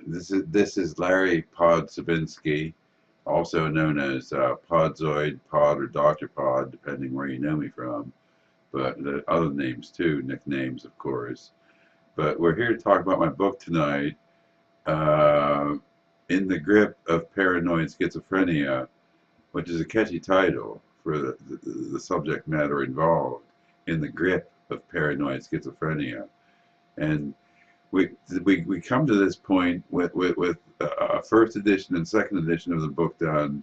This is Larry Podsobinski, also known as Podzoid, Pod, or Dr. Pod, depending where you know me from. But the other names too, nicknames, of course. But we're here to talk about my book tonight, uh, In the Grip of Paranoid Schizophrenia, which is a catchy title for the subject matter involved. In the Grip of Paranoid Schizophrenia. And we come to this point with a first edition and second edition of the book done,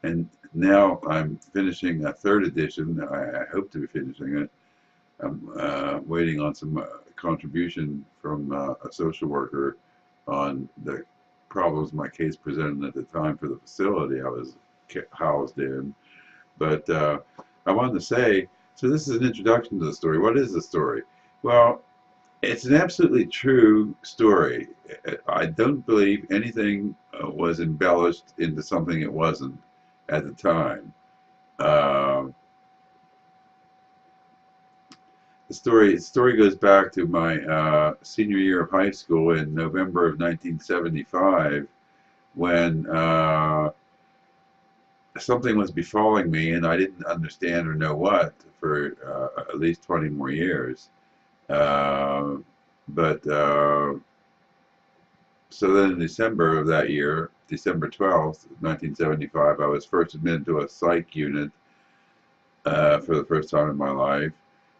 and now I'm finishing a third edition. I hope to be finishing it. I'm waiting on some contribution from a social worker on the problems my case presented at the time for the facility I was housed in. But I wanted to say, so this is an introduction to the story. What is the story? Well, it's an absolutely true story. I don't believe anything was embellished into something it wasn't at the time. Uh, the story goes back to my senior year of high school in November of 1975, when something was befalling me, and I didn't understand or know what for at least 20 more years. Uh, but so then in December of that year, December 12th, 1975, I was first admitted to a psych unit for the first time in my life.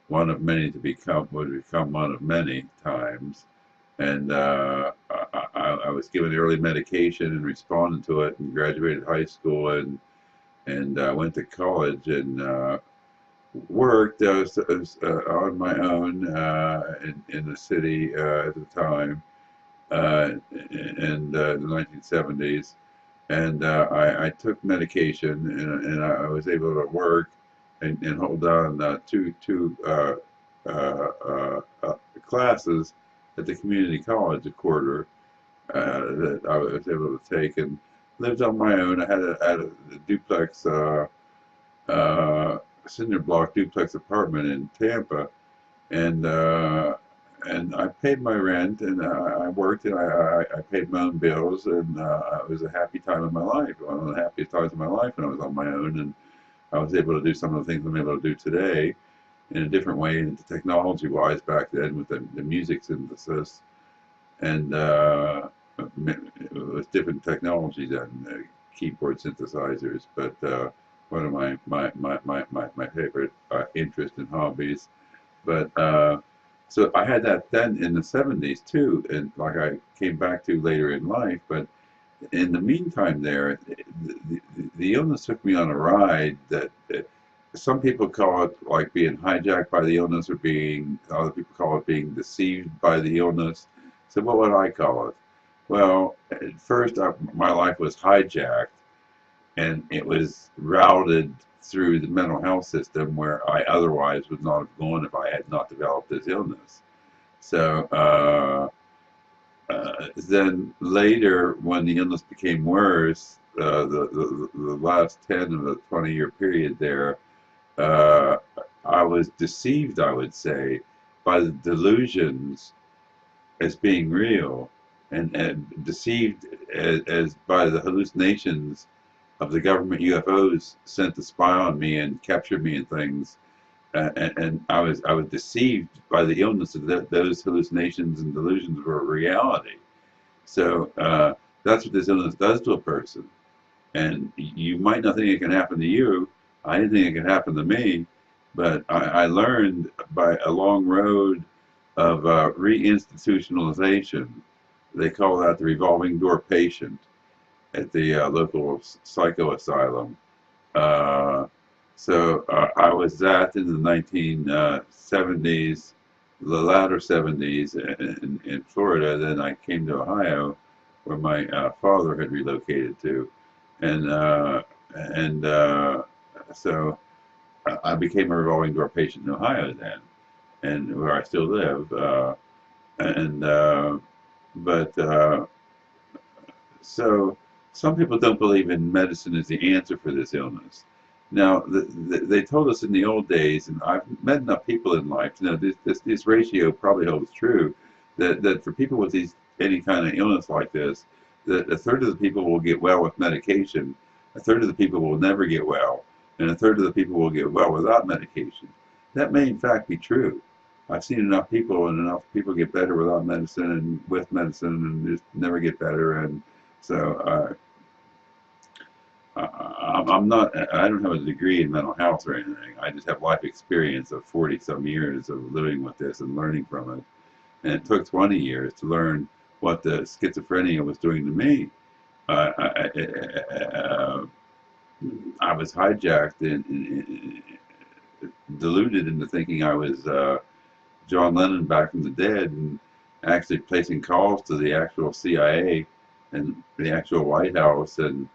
One of many to become, would become one of many times. And I was given early medication and responded to it, and graduated high school, and went to college, and worked on my own in the city at the time, in the 1970s. And I took medication, and I was able to work and hold on two classes at the community college a quarter that I was able to take, and lived on my own. I had a duplex, cinder block duplex apartment in Tampa, and I paid my rent, and I worked, and I paid my own bills, and it was a happy time of my life, one of the happiest times of my life when I was on my own, and I was able to do some of the things I'm able to do today in a different way, and technology-wise back then with the music synthesis, and with different technologies and keyboard synthesizers, but one of my favorite interests and hobbies. But so I had that then in the 70s too, and like I came back to later in life. But in the meantime, the illness took me on a ride that some people call it like being hijacked by the illness, or being other people call it being deceived by the illness. So what would I call it? Well, at first my life was hijacked, and it was routed through the mental health system where I otherwise would not have gone if I had not developed this illness. So then later, when the illness became worse, the last 10 of the 20-year period there, uh, I was deceived, I would say, by the delusions as being real, and deceived as by the hallucinations of the government UFOs sent to spy on me and capture me and things. And I was deceived by the illness of those hallucinations and delusions were reality. So that's what this illness does to a person. And you might not think it can happen to you. I didn't think it could happen to me, but I learned by a long road of reinstitutionalization. They call that the revolving door patient at the local psycho asylum. Uh, so I was that in the 1970s, the latter 70s in Florida. Then I came to Ohio, where my father had relocated to, and so I became a revolving door patient in Ohio then, and where I still live. And but So some people don't believe in medicine as the answer for this illness. Now, they told us in the old days, and I've met enough people in life to know this ratio probably holds true, that for people with these any kind of illness like this, that a third of the people will get well with medication, a third of the people will never get well, and a third of the people will get well without medication. That may in fact be true. I've seen enough people, and enough people get better without medicine and with medicine and just never get better. And so I'm not, I don't have a degree in mental health or anything. I just have life experience of 40 some years of living with this and learning from it. And it took 20 years to learn what the schizophrenia was doing to me. Uh, I, I was hijacked and deluded into thinking I was John Lennon back from the dead, and actually placing calls to the actual CIA and the actual White House and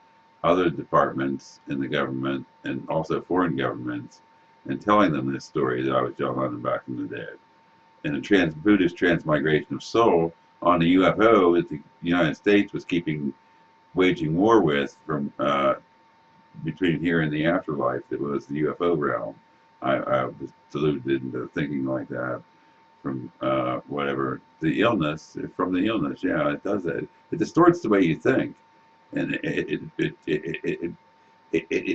other departments in the government and also foreign governments, and telling them this story that I was John Lennon back from the dead. And the Buddhist transmigration of soul on the UFO that the United States was waging war with from between here and the afterlife, that was the UFO realm. I was deluded into thinking like that from whatever the illness, from the illness. Yeah, it does that. It distorts the way you think, and it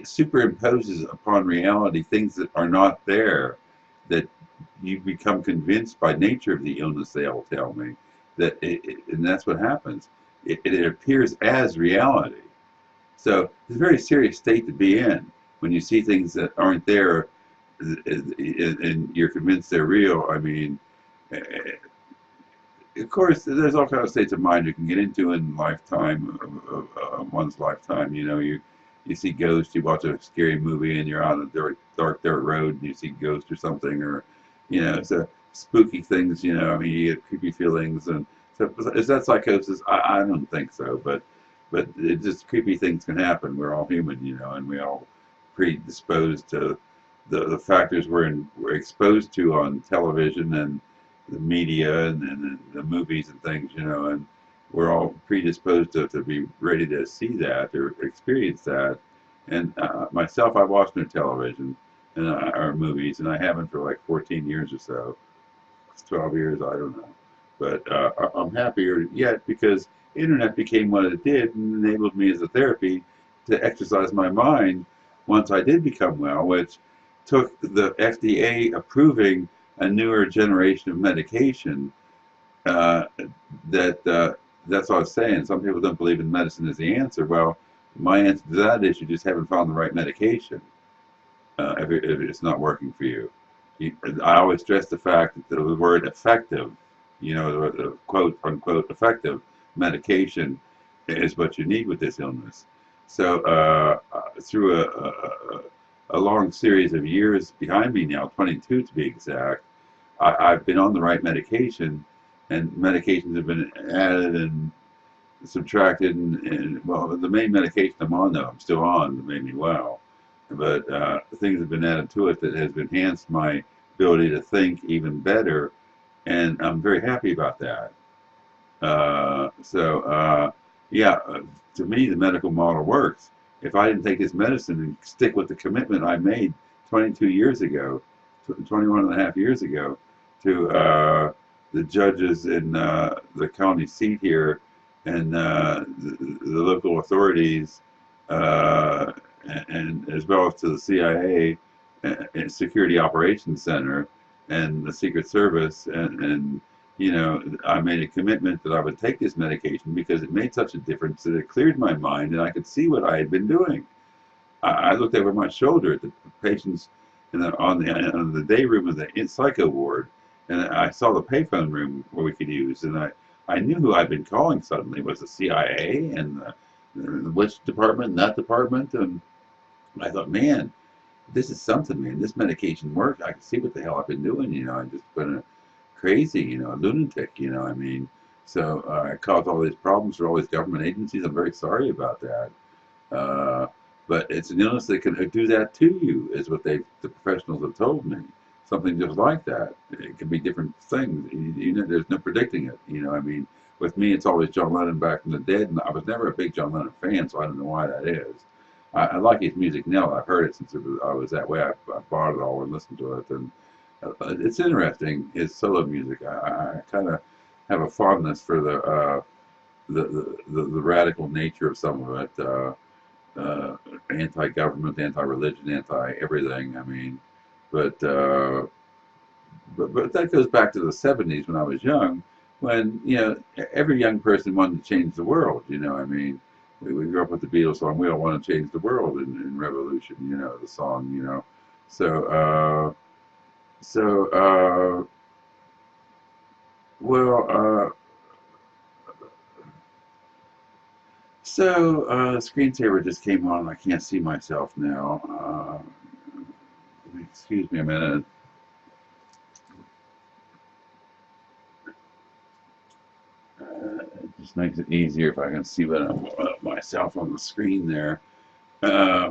superimposes upon reality things that are not there, that you become convinced by nature of the illness. They all tell me that, and that's what happens. It appears as reality. So it's a very serious state to be in when you see things that aren't there, and you're convinced they're real. I mean, of course, there's all kinds of states of mind you can get into in lifetime of one's lifetime. You know, you see ghosts, you watch a scary movie, and you're on a dark dirt road, and you see ghosts or something, or so spooky things. I mean, you get creepy feelings, and so is that psychosis? I don't think so, but it just creepy things can happen. We're all human, and we all predisposed to the factors we're exposed to on television and the media and the movies and things, and we're all predisposed to be ready to see that or experience that. And myself, I watch no television and or movies, and I haven't for like 14 years or so. It's 12 years, I don't know. But I'm happier yet because internet became what it did and enabled me as a therapy to exercise my mind once I did become well, which took the FDA approving a newer generation of medication. That's what I was saying. Some people don't believe in medicine as the answer. Well, my answer to that is you just haven't found the right medication if it's not working for you. I always stress the fact that the word effective, the quote unquote effective medication is what you need with this illness. So through a long series of years behind me now, 22 to be exact, I've been on the right medication, and medications have been added and subtracted, and well, the main medication I'm on, though, I'm still on, that made me well, but things have been added to it that has enhanced my ability to think even better, and I'm very happy about that. Yeah, to me, the medical model works. If I didn't take this medicine and stick with the commitment I made 22 years ago, 21 and a half years ago, to the judges in the county seat here and the local authorities, and as well as to the CIA and Security Operations Center and the Secret Service, and I made a commitment that I would take this medication because it made such a difference that it cleared my mind and I could see what I had been doing. I looked over my shoulder at the patients on the day room of the psycho ward, and I saw the payphone room where we could use, and I knew who I'd been calling suddenly. It was the CIA and the which department and that department, and I thought, man, this is something, man. This medication works. I can see what the hell I've been doing. I've just been a crazy, a lunatic. I mean, so I caused all these problems for all these government agencies. I'm very sorry about that. But it's an illness that can do that to you, is what the professionals have told me. Something just like that. It can be different things. There's no predicting it. I mean, with me, it's always John Lennon back from the dead, and I was never a big John Lennon fan, so I don't know why that is. I like his music now. I've heard it since I was that way. I bought it all and listened to it, and it's interesting, his solo music. I kind of have a fondness for the radical nature of some of it. Anti-government, anti-religion, anti-everything. I mean, but, uh, but that goes back to the '70s when I was young, when every young person wanted to change the world. I mean, we grew up with the Beatles song, "We All Want to Change the World" in Revolution. The song. So so well. Screensaver just came on. I can't see myself now. Excuse me a minute. It just makes it easier if I can see myself on the screen there.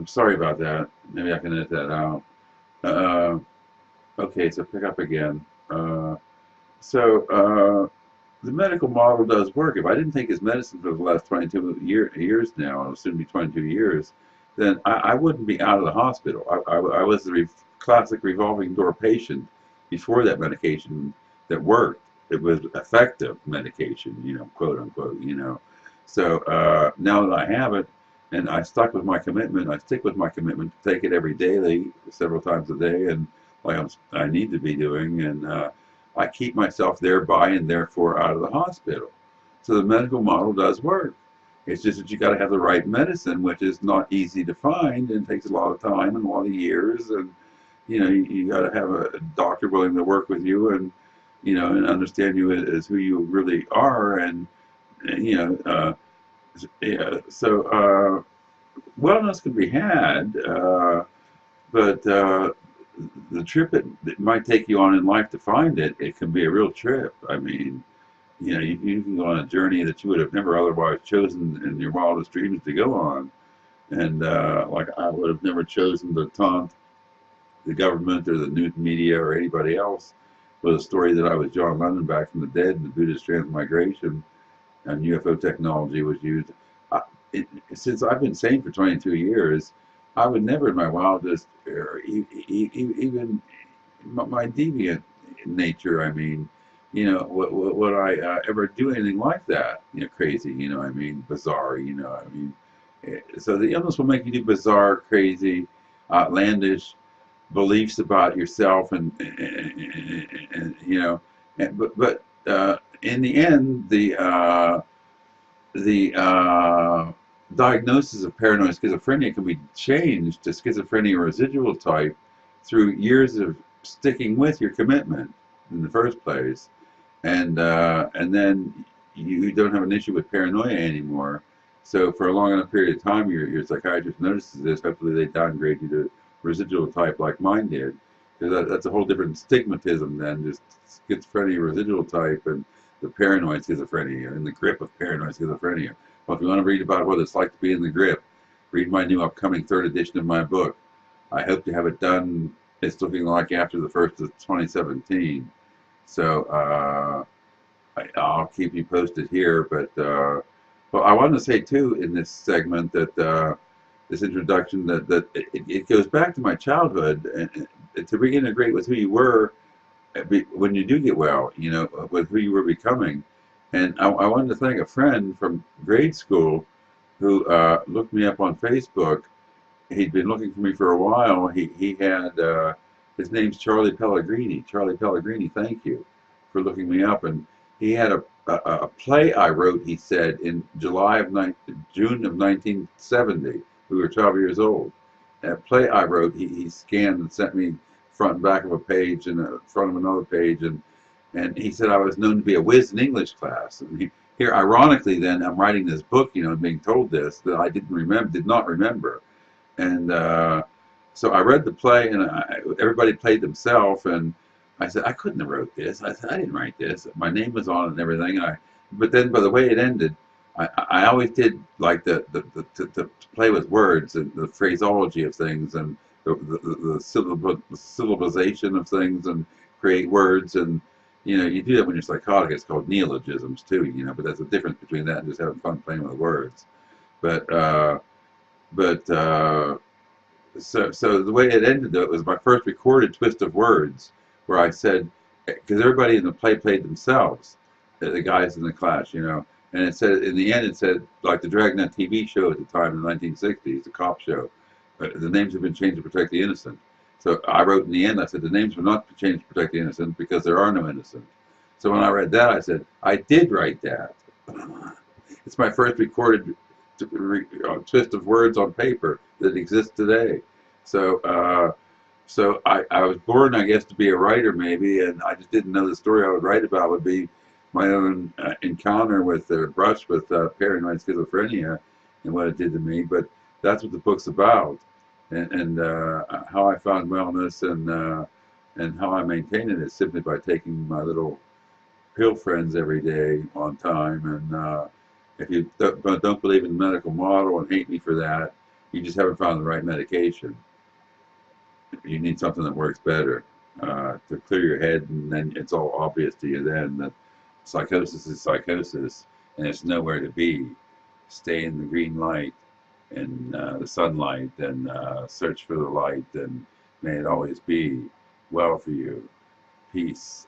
Sorry about that. Maybe I can edit that out. Uh, okay, so pick up again. So the medical model does work. If I didn't take his medicine for the last 22 years now, it'll soon be 22 years, then I wouldn't be out of the hospital. I was the classic revolving door patient before that medication that worked. It was effective medication, quote unquote. So now that I have it, and I stuck with my commitment, I stick with my commitment to take it every daily, several times a day, and like I need to be doing, and I keep myself thereby and therefore out of the hospital. So the medical model does work. It's just that you got to have the right medicine, which is not easy to find and takes a lot of time and a lot of years. And you got to have a doctor willing to work with you and and understand you as who you really are. And you know, yeah, so wellness can be had, but the trip it might take you on in life to find it can be a real trip. I mean, you can go on a journey that you would have never otherwise chosen in your wildest dreams to go on. And like I would have never chosen to taunt the government or the news media or anybody else with a story that I was John Lennon back from the dead and the Buddhist transmigration and UFO technology was used. I, since I've been sane for 22 years, I would never in my wildest, or even my deviant nature, I mean, would I ever do anything like that? Crazy, I mean, bizarre, I mean. So the illness will make you do bizarre, crazy, outlandish beliefs about yourself, and but in the end, the diagnosis of paranoid schizophrenia can be changed to schizophrenia residual type through years of sticking with your commitment in the first place, and then you don't have an issue with paranoia anymore. So for a long enough period of time, your psychiatrist notices this. Hopefully, they downgrade you to residual type like mine did, because that's a whole different stigmatism than just schizophrenia residual type and the paranoid schizophrenia and the grip of paranoid schizophrenia. Well, if you want to read about what it's like to be in the grip, read my new upcoming third edition of my book. I hope to have it done. It's looking like after the first of 2017. So I'll keep you posted here. But well, I want to say too in this segment that this introduction that it goes back to my childhood and to reintegrate with who you were when you do get well, with who you were becoming. And I wanted to thank a friend from grade school who looked me up on Facebook. He'd been looking for me for a while. He had his name's Charlie Pellegrini. Charlie Pellegrini, thank you for looking me up. And he had a play I wrote. He said in June of 1970. We were 12 years old. A play I wrote. He scanned and sent me front and back of a page and front of another page, and he said I was known to be a whiz in English class. And here, ironically, then I'm writing this book, being told this that I did not remember, and so I read the play, and everybody played themselves, and I said I couldn't have wrote this. I said I didn't write this. My name was on it and everything. But then by the way it ended, I always did like to play with words and the phraseology of things and the syllabization of things and create words, and you do that when you're psychotic. It's called neologisms too, but there's a difference between that and just having fun playing with words. But so the way it ended, though, it was my first recorded twist of words, where I said, because everybody in the play played themselves. the guys in the class, you know. And it said, in the end, it said, like the Dragnet TV show at the time in the 1960s, the cop show, the names have been changed to protect the innocent. So I wrote in the end, I said, the names were not changed to protect the innocent because there are no innocent. So when I read that, I said, I did write that. It's my first recorded twist of words on paper that exists today. So, I was born, I guess, to be a writer, maybe, and I just didn't know the story I would write about would be my own encounter with or brush with paranoid schizophrenia and what it did to me. But that's what the book's about, and how I found wellness and how I maintain it is simply by taking my little pill friends every day on time. And if you don't believe in the medical model and hate me for that, you just haven't found the right medication. You need something that works better to clear your head, and then it's all obvious to you then that psychosis is psychosis, and it's nowhere to be. Stay in the green light and the sunlight, and search for the light, and may it always be well for you. Peace.